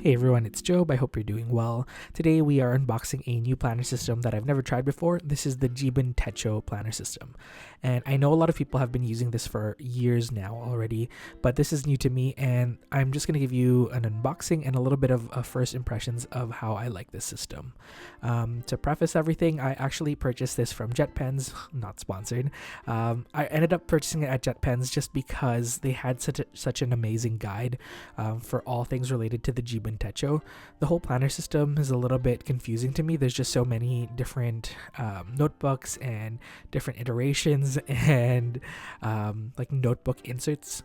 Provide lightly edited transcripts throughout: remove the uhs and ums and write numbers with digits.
Hey everyone, it's Job. I hope you're doing well. Today we are unboxing a new planner system that I've never tried before. This is the Jibun Techo planner system. And I know a lot of people have been using this for years now already, but this is new to me and I'm just going to give you an unboxing and a little bit of first impressions of how I like this system. To preface everything, I actually purchased this from JetPens, not sponsored. I ended up purchasing it at JetPens just because they had such an amazing guide for all things related to the Jibun Techo. The whole planner system is a little bit confusing to me. There's just so many different notebooks and different iterations and like notebook inserts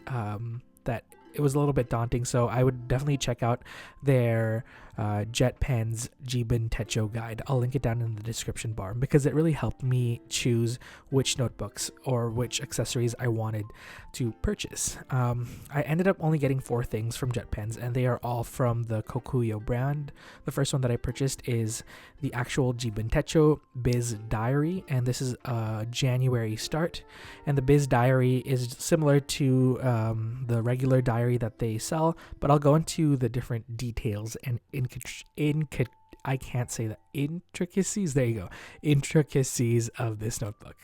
that it was a little bit daunting. So I would definitely check out their JetPens Jibun Techo guide. I'll link it down in the description bar because it really helped me choose which notebooks or which accessories I wanted to purchase. I ended up only getting 4 things from JetPens and they are all from the Kokuyo brand. The first one that I purchased is the actual Jibun Techo Biz Diary, and this is a January start. And the Biz Diary is similar to the regular diary that they sell, but I'll go into the different details and I can't say the intricacies. There you go. Intricacies of this notebook.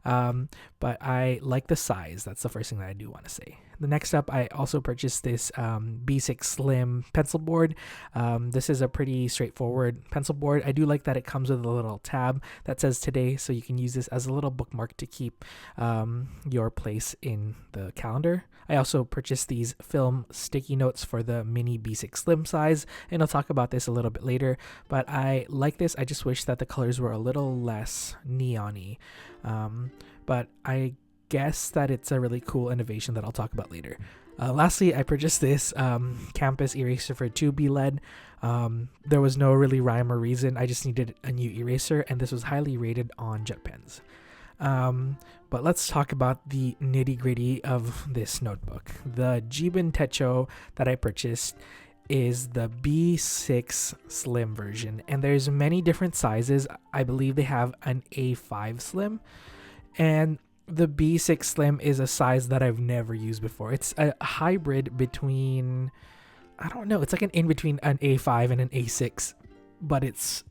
But I like the size. That's the first thing that I do want to say. The next up, I also purchased this B6 Slim pencil board. This is a pretty straightforward pencil board. I do like that it comes with a little tab that says today, so you can use this as a little bookmark to keep your place in the calendar. I also purchased these film sticky notes for the mini B6 Slim size, and I'll talk about this a little bit later, but I like this. I just wish that the colors were a little less neon-y. But I guess that it's a really cool innovation that I'll talk about later. Lastly, I purchased this campus eraser for 2B lead. There was no really rhyme or reason. I just needed a new eraser, and this was highly rated on JetPens. But let's talk about the nitty-gritty of this notebook. The Jibun Techo that I purchased is the B6 Slim version, and there's many different sizes. I believe they have an A5 Slim, and the B6 Slim is a size that I've never used before. It's a hybrid between, I don't know, it's like an in between an A5 and an A6, but it's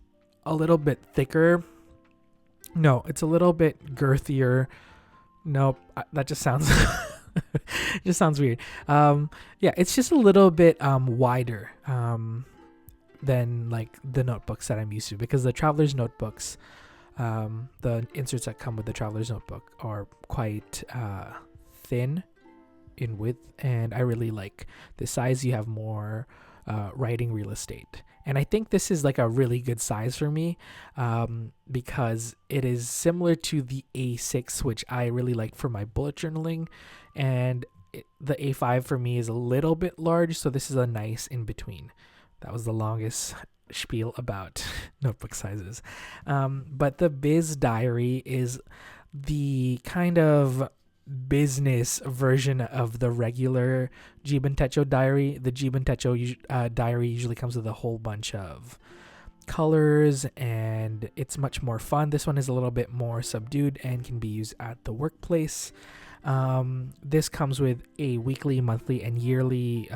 a little bit thicker. No, it's a little bit girthier. Nope, that just sounds it just sounds weird. Yeah, it's just a little bit wider than like the notebooks that I'm used to, because the traveler's notebooks, the inserts that come with the traveler's notebook are quite thin in width, and I really like the size. You have more writing real estate, and I think this is like a really good size for me because it is similar to the A6, which I really like for my bullet journaling, and the A5 for me is a little bit large, so this is a nice in between. That was the longest spiel about notebook sizes. But the Biz Diary is the kind of business version of the regular Jibun Techo diary. The Jibun Techo diary usually comes with a whole bunch of colors and it's much more fun. This one is a little bit more subdued and can be used at the workplace. This comes with a weekly, monthly, and yearly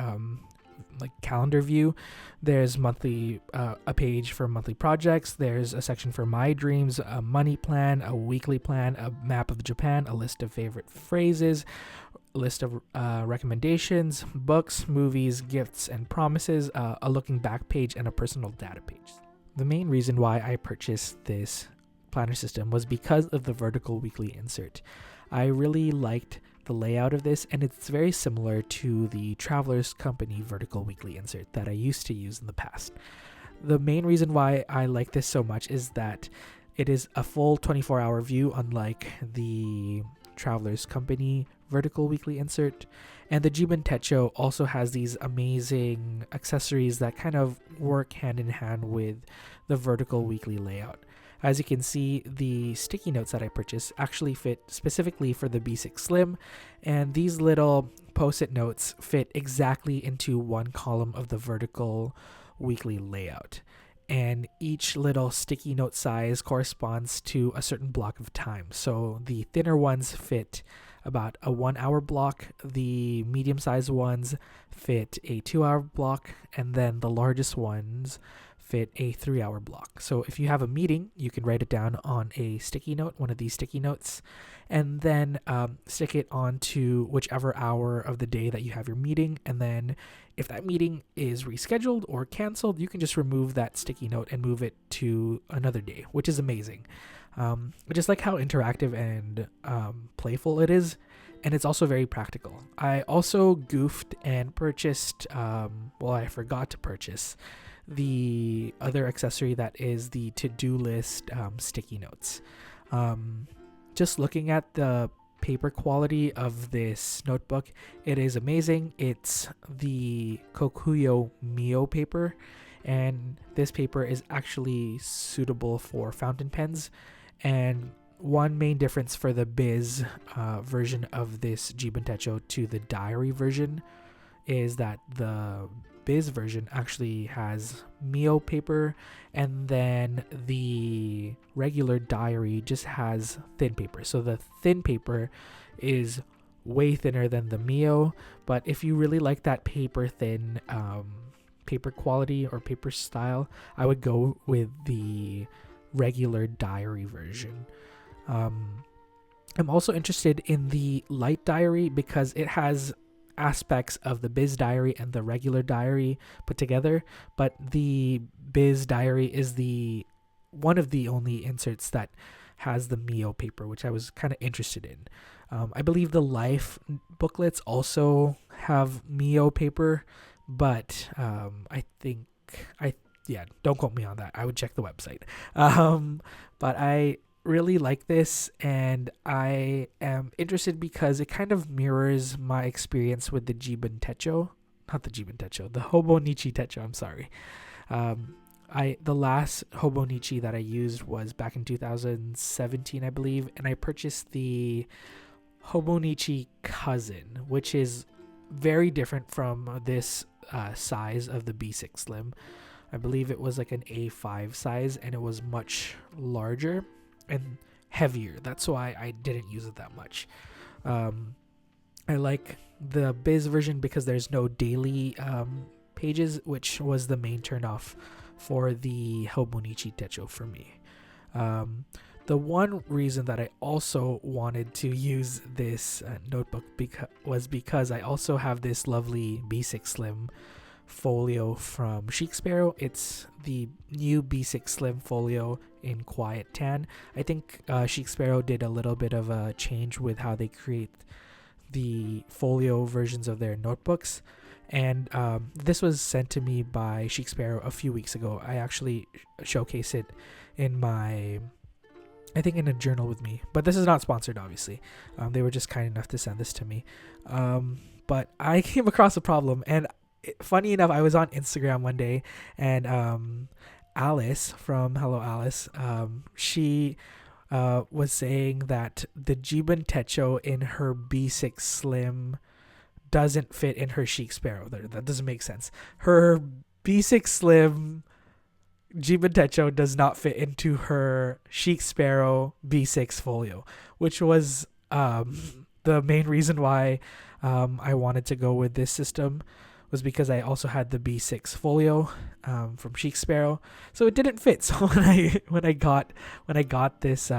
like calendar view. There's monthly a page for monthly projects. There's a section for my dreams, a money plan, a weekly plan, a map of Japan, a list of favorite phrases, a list of recommendations, books, movies, gifts, and promises, a looking back page, and a personal data page. The main reason why I purchased this planner system was because of the vertical weekly insert. I really liked the layout of this, and it's very similar to the Traveler's Company vertical weekly insert that I used to use in the past. The main reason why I like this so much is that it is a full 24-hour view, unlike the Traveler's Company vertical weekly insert. And the Jibun Techo also has these amazing accessories that kind of work hand in hand with the vertical weekly layout. As you can see, the sticky notes that I purchased actually fit specifically for the B6 Slim, and these little post-it notes fit exactly into one column of the vertical weekly layout. And each little sticky note size corresponds to a certain block of time. So the thinner ones fit about a 1 hour block. The medium sized ones fit a 2 hour block, and then the largest ones fit a 3 hour block. So if you have a meeting, you can write it down on a sticky note, one of these sticky notes, and then stick it onto whichever hour of the day that you have your meeting. And then if that meeting is rescheduled or canceled, you can just remove that sticky note and move it to another day, which is amazing. Just like how interactive and playful it is. And it's also very practical. I also goofed and purchased, I forgot to purchase the other accessory that is the to-do list sticky notes. Just looking at the paper quality of this notebook, it is amazing. It's the Kokuyo Mio paper, and this paper is actually suitable for fountain pens. And one main difference for the Biz version of this Jibun Techo to the diary version is that the Biz version actually has Mio paper, and then the regular diary just has thin paper. So the thin paper is way thinner than the Mio, but if you really like that paper thin paper quality or paper style, I would go with the regular diary version. I'm also interested in the light diary because it has aspects of the Biz Diary and the regular diary put together, but the Biz Diary is the one of the only inserts that has the Mio paper, which I was kind of interested in. I believe the Life booklets also have Mio paper, but don't quote me on that. I would check the website. But I really like this, and I am interested because it kind of mirrors my experience with the Jibun Techo. Not the Jibun Techo, the Hobonichi Techo, I'm sorry. The last Hobonichi that I used was back in 2017, I believe, and I purchased the Hobonichi Cousin, which is very different from this size of the B6 Slim. I believe it was like an A5 size, and it was much larger and heavier. That's why I didn't use it that much. I like the Biz version because there's no daily pages, which was the main turnoff for the Hobonichi Techo for me. The one reason that I also wanted to use this notebook was because I also have this lovely B6 Slim Folio from Chic Sparrow. It's the new B6 Slim Folio in Quiet Tan. I think Chic Sparrow did a little bit of a change with how they create the folio versions of their notebooks, and this was sent to me by Chic Sparrow a few weeks ago. I actually showcased it in a journal with me, but this is not sponsored, obviously. They were just kind enough to send this to me, but I came across a problem, and funny enough, I was on Instagram one day, and Alice from Hello Alice, she was saying that the Jibun Techo in her B6 Slim doesn't fit in her Chic Sparrow. That doesn't make sense. Her B6 Slim Jibun Techo does not fit into her Chic Sparrow B6 Folio, which was the main reason why I wanted to go with this system, was because I also had the B6 Folio from Chic Sparrow, so it didn't fit. So when I got this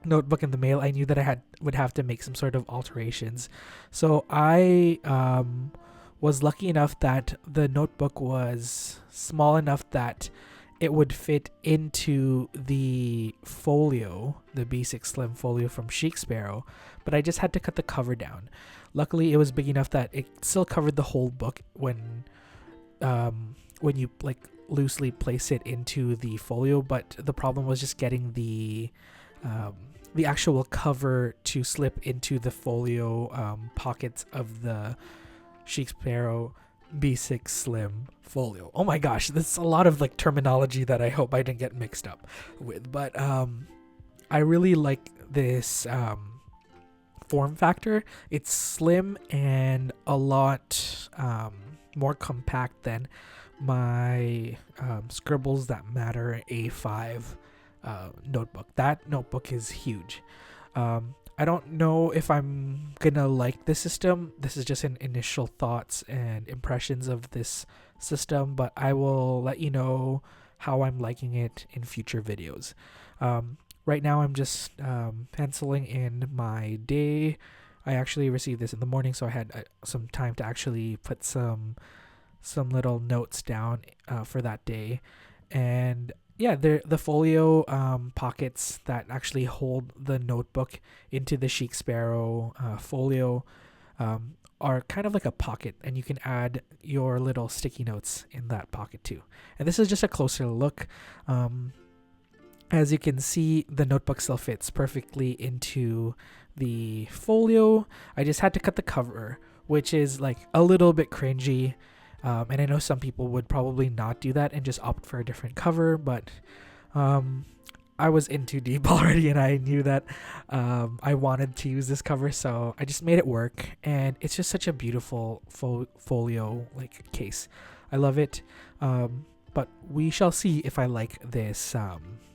notebook in the mail, I knew that I would have to make some sort of alterations. So I was lucky enough that the notebook was small enough that it would fit into the folio, the B6 Slim Folio from Chic Sparrow, but I just had to cut the cover down. Luckily, it was big enough that it still covered the whole book when you like loosely place it into the folio. But the problem was just getting the actual cover to slip into the folio pockets of the Chic Sparrow B6 Slim Folio. Oh my gosh, that's a lot of like terminology that I hope I didn't get mixed up with. But I really like this form factor. It's slim and a lot more compact than my Scribbles That Matter A5 notebook. That notebook is huge. I I don't know if I'm gonna like this system. This is just an initial thoughts and impressions of this system, but I will let you know how I'm liking it in future videos. Right now, I'm just penciling in my day. I actually received this in the morning, so I had some time to actually put some little notes down for that day. And yeah, the folio pockets that actually hold the notebook into the Chic Sparrow folio are kind of like a pocket, and you can add your little sticky notes in that pocket too. And this is just a closer look. As you can see, the notebook still fits perfectly into the folio. I just had to cut the cover, which is like a little bit cringy. And I know some people would probably not do that and just opt for a different cover, but I was in too deep already, and I knew that I wanted to use this cover, so I just made it work. And it's just such a beautiful folio like case. I love it. But we shall see if I like this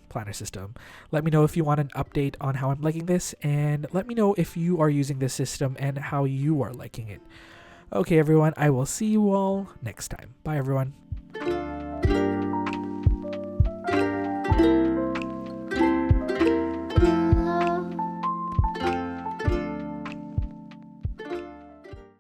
planner system. Let me know if you want an update on how I'm liking this, and let me know if you are using this system and how you are liking it. Okay, everyone, I will see you all next time. Bye, everyone.